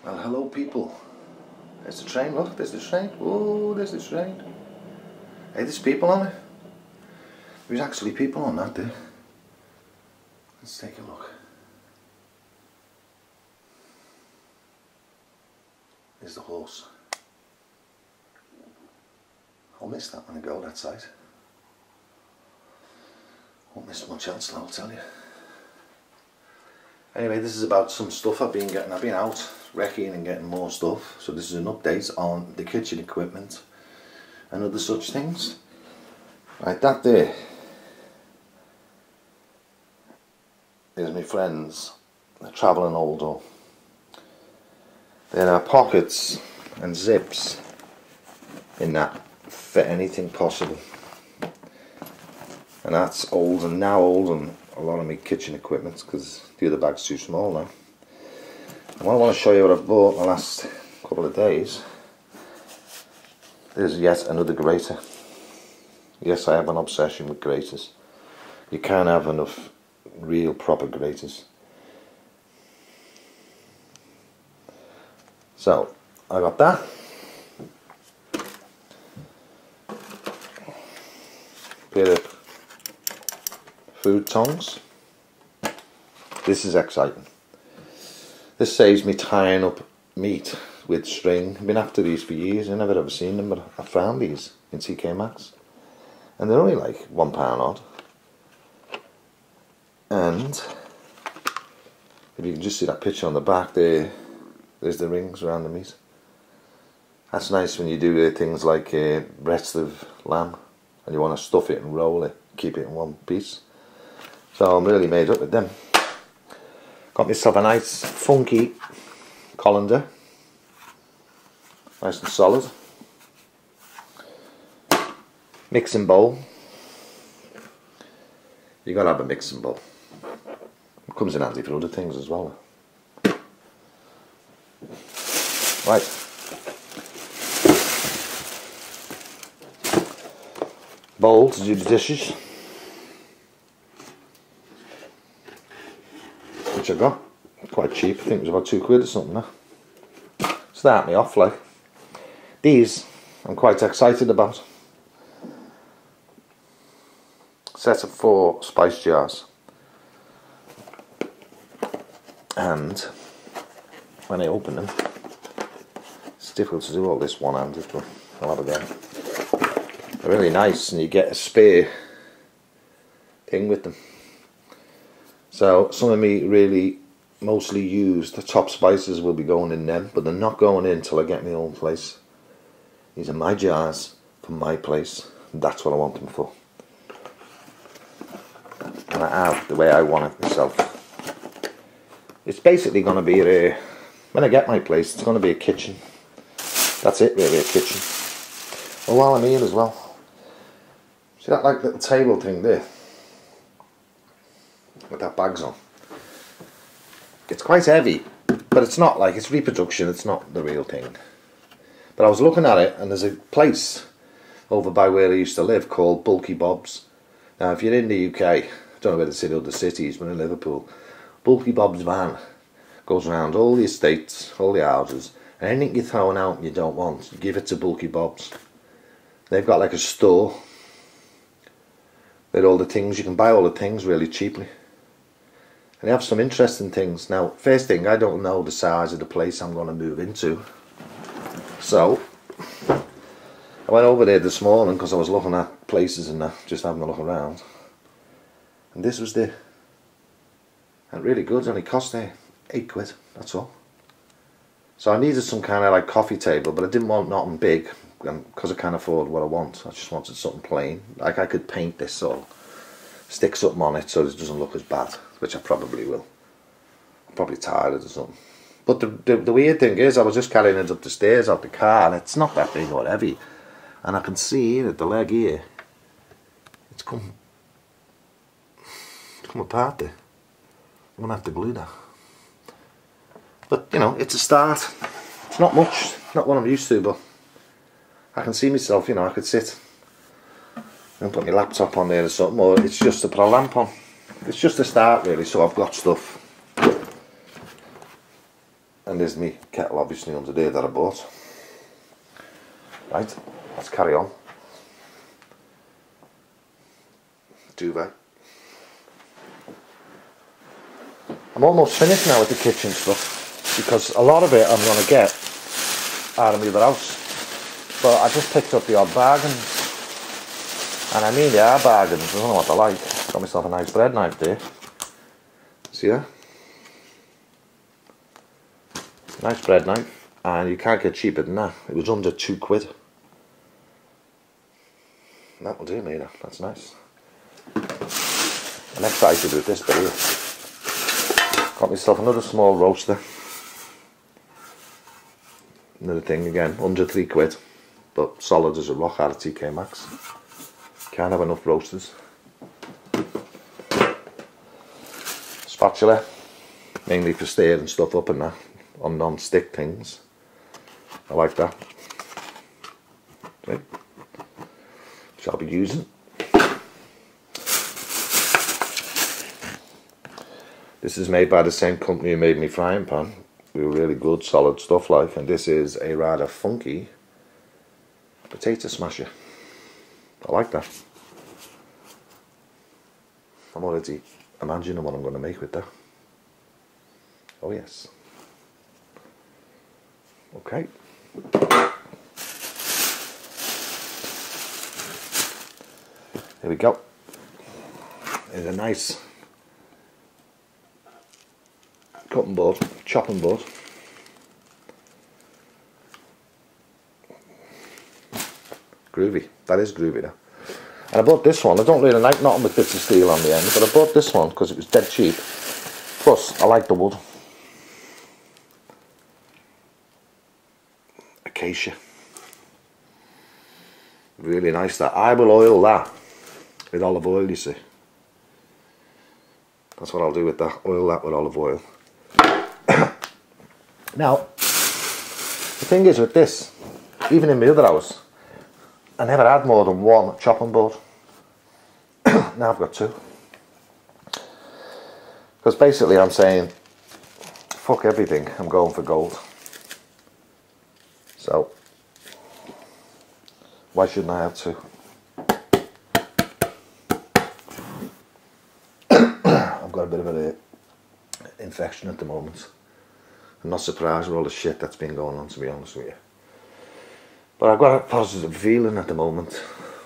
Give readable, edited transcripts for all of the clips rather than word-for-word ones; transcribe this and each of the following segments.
Well, hello people. There's the train, look, there's the train. Oh, there's the train. Hey, there's people on it. There's actually people on that there. Let's take a look. There's the horse. I'll miss that when I go that side. Won't miss much else, I'll tell you. Anyway, this is about some stuff I've been getting. I've been out wrecking and getting more stuff. So this is an update on the kitchen equipment and other such things. Right, that there is my friends, the travelling Aldo. There are pockets and zips in that for anything possible. And that's old and now old and a lot of my kitchen equipment because the other bag's too small now. And what I want to show you what I've bought in the last couple of days. There's yet another grater. Yes, I have an obsession with graters. You can't have enough real proper graters. So, I got that. Pair of food tongs. This is exciting. This saves me tying up meat with string. I've been after these for years. I've never ever seen them, but I found these in TK Maxx. And they're only like £1 odd. And if you can just see that picture on the back there, there's the rings around the meat. That's nice when you do things like breast of lamb and you want to stuff it and roll it, keep it in one piece. So I'm really made up with them. Got myself a nice funky colander, nice and solid. Mixing bowl. You gotta have a mixing bowl. It comes in handy for other things as well. Right. Bowl to do the dishes, which I got quite cheap. I think it was about £2 or something there. Start me off like. These I'm quite excited about. Set of 4 spice jars, and when I open them, it's difficult to do all this one-handed, but I'll have a go. They're really nice, and you get a spare thing with them. So some of me really mostly used the top spices will be going in them, but they're not going in till I get my own place. These are my jars from my place, and that's what I want them for. And I have the way I want it myself. It's basically going to be when I get my place, it's going to be a kitchen. That's it really, a kitchen. Well, while I'm here as well, see that like little table thing there with that bags on? It's quite heavy, but it's not like, it's reproduction, it's not the real thing. But I was looking at it and there's a place over by where I used to live called Bulky Bob's. Now if you're in the UK, I don't know whether it's in other cities, but in Liverpool, Bulky Bob's van goes around all the estates, all the houses, and anything you're throwing out and you don't want, you give it to Bulky Bob's. They've got like a store with all the things, you can buy all the things really cheaply. And they have some interesting things. Now, first thing, I don't know the size of the place I'm going to move into. So, I went over there this morning because I was looking at places and that, just having a look around. And this was there. And really good, it only cost £8, that's all. So I needed some kind of like coffee table, but I didn't want nothing big because I can't afford what I want. I just wanted something plain. Like I could paint this or stick something on it so it doesn't look as bad, which I probably will. I'm probably tired or something. But the weird thing is, I was just carrying it up the stairs out the car, and it's not that big or heavy. And I can see here, the leg here, it's come apart there. I'm going to have to glue that. But, you know, it's a start. It's not much, not what I'm used to, but I can see myself, you know, I could sit and put my laptop on there or something, or it's just to put a lamp on. It's just a start really, so I've got stuff. And there's me kettle obviously under there that I bought. Right, let's carry on. Duvet. I'm almost finished now with the kitchen stuff, because a lot of it I'm going to get out of the other house. But I just picked up the odd bargain. And I mean they are bargains, I don't know what they're like. Got myself a nice bread knife there. See that? Nice bread knife, and you can't get cheaper than that. It was under £2. That will do me, that's nice. I'm excited with this bit here. Got myself another small roaster. Another thing again, under £3, but solid as a rock out of TK Maxx. Can't have enough roasters. Spatula, mainly for stirring stuff up and that, on non-stick things. I like that. Okay. Shall be using. This is made by the same company who made me frying pan. They were really good, solid stuff like, and this is a rather funky potato smasher. I like that. I'm already imagining what I'm going to make with that. Oh yes. Okay. Here we go. There's a nice cutting board, chopping board. Groovy. That is groovy now. And I bought this one. I don't really like nothing with bits of steel on the end, but I bought this one because it was dead cheap. Plus, I like the wood. Acacia. Really nice that. I will oil that with olive oil, you see. That's what I'll do with that. Oil that with olive oil. Now, the thing is with this, even in my other house, I never had more than one chopping board. Now I've got two. Because basically I'm saying, fuck everything, I'm going for gold. So, why shouldn't I have two? I've got a bit of an infection at the moment. I'm not surprised with all the shit that's been going on, to be honest with you. But I've got a positive feeling at the moment.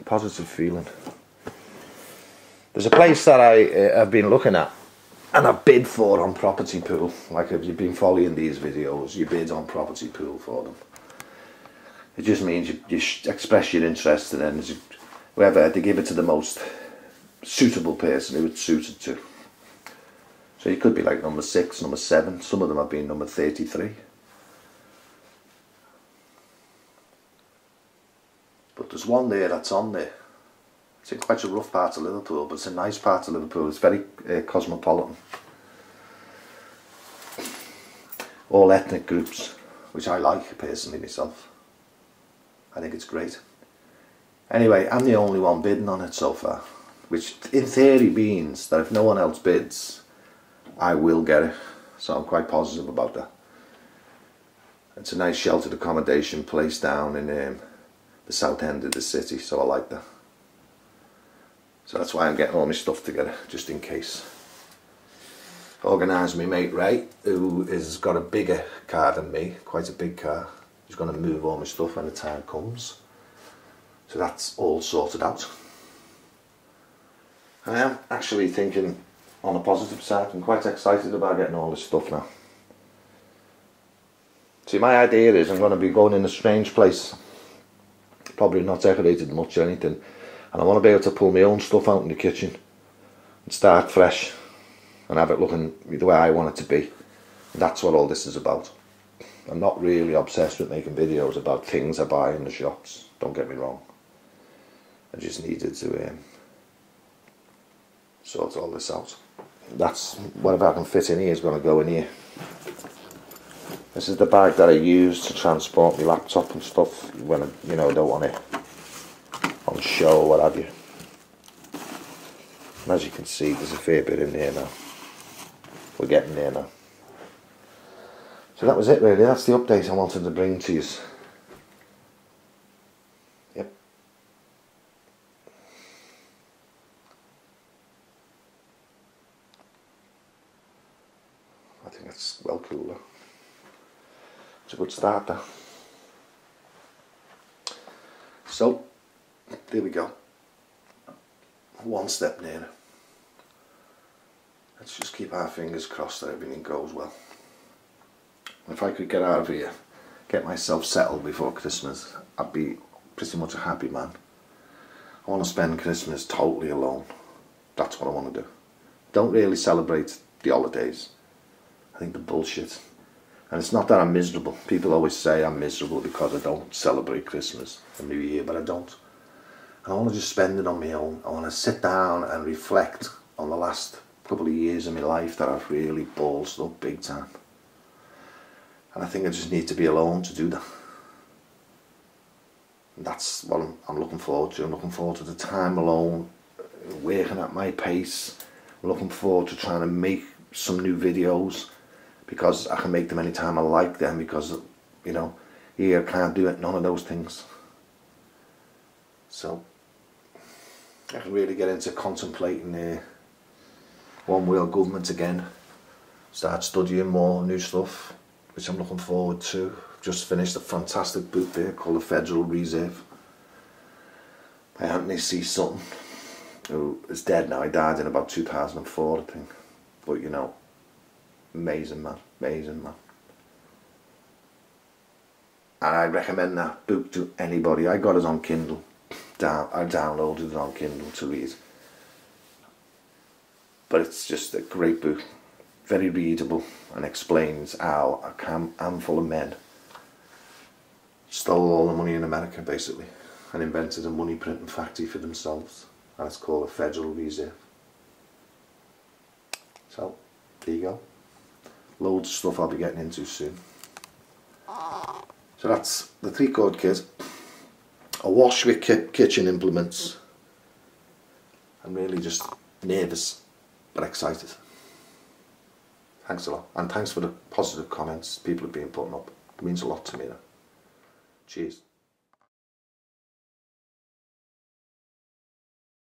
Positive feeling. There's a place that I have been looking at and I've bid for on Property Pool. Like if you've been following these videos, you bid on Property Pool for them. It just means you express your interest, and then whoever, they give it to the most suitable person who it's suited to. So you could be like number 6, number 7. Some of them have been number 33. But there's one there that's on there. It's in quite a rough part of Liverpool, but it's a nice part of Liverpool. It's very cosmopolitan. All ethnic groups, which I like personally myself. I think it's great. Anyway, I'm the only one bidding on it so far, which in theory means that if no one else bids, I will get it. So I'm quite positive about that. It's a nice sheltered accommodation place down in the south end of the city, so I like that. So that's why I'm getting all my stuff together, just in case. Organised my mate Ray, who has got a bigger car than me, quite a big car. He's going to move all my stuff when the time comes. So that's all sorted out. I am actually thinking, on a positive side, I'm quite excited about getting all this stuff now. See, my idea is I'm going to be going in a strange place. Probably not decorated much or anything. And I want to be able to pull my own stuff out in the kitchen and start fresh and have it looking the way I want it to be. And that's what all this is about. I'm not really obsessed with making videos about things I buy in the shops, don't get me wrong. I just needed to sort all this out. That's whatever I can fit in here is going to go in here. This is the bag that I use to transport my laptop and stuff when I, I don't want it on show or what have you. And as you can see, there's a fair bit in there now. We're getting there now. So So that was it really, that's the update I wanted to bring to you. Yep. I think it's well cooler. It's a good start there. So, there we go. One step nearer. Let's just keep our fingers crossed that everything goes well. If I could get out of here, get myself settled before Christmas, I'd be pretty much a happy man. I want to spend Christmas totally alone. That's what I want to do. Don't really celebrate the holidays. I think they're bullshit. And it's not that I'm miserable. People always say I'm miserable because I don't celebrate Christmas and New Year, but I don't. I want to just spend it on my own. I want to sit down and reflect on the last couple of years of my life that I've really ballsed up big time. And I think I just need to be alone to do that. And that's what I'm looking forward to. I'm looking forward to the time alone, working at my pace. I'm looking forward to trying to make some new videos because I can make them anytime I like them, because, you know, here I can't do it, none of those things. So I can really get into contemplating one world government again, start studying more new stuff, which I'm looking forward to. Just finished a fantastic book there called The Federal Reserve by Anthony C. Sutton, who is dead now. He died in about 2004, I think. But you know, amazing man, amazing man. And I recommend that book to anybody. I got it on Kindle. I downloaded it on Kindle to read. But it's just a great book. Very readable, and explains how a handful of men stole all the money in America basically and invented a money printing factory for themselves, and it's called the Federal Reserve. So there you go, loads of stuff I'll be getting into soon. So that's the 3-chord kit, a wash with kitchen implements. I'm really just nervous but excited. Thanks a lot, and thanks for the positive comments people have been putting up. It means a lot to me now. Cheers.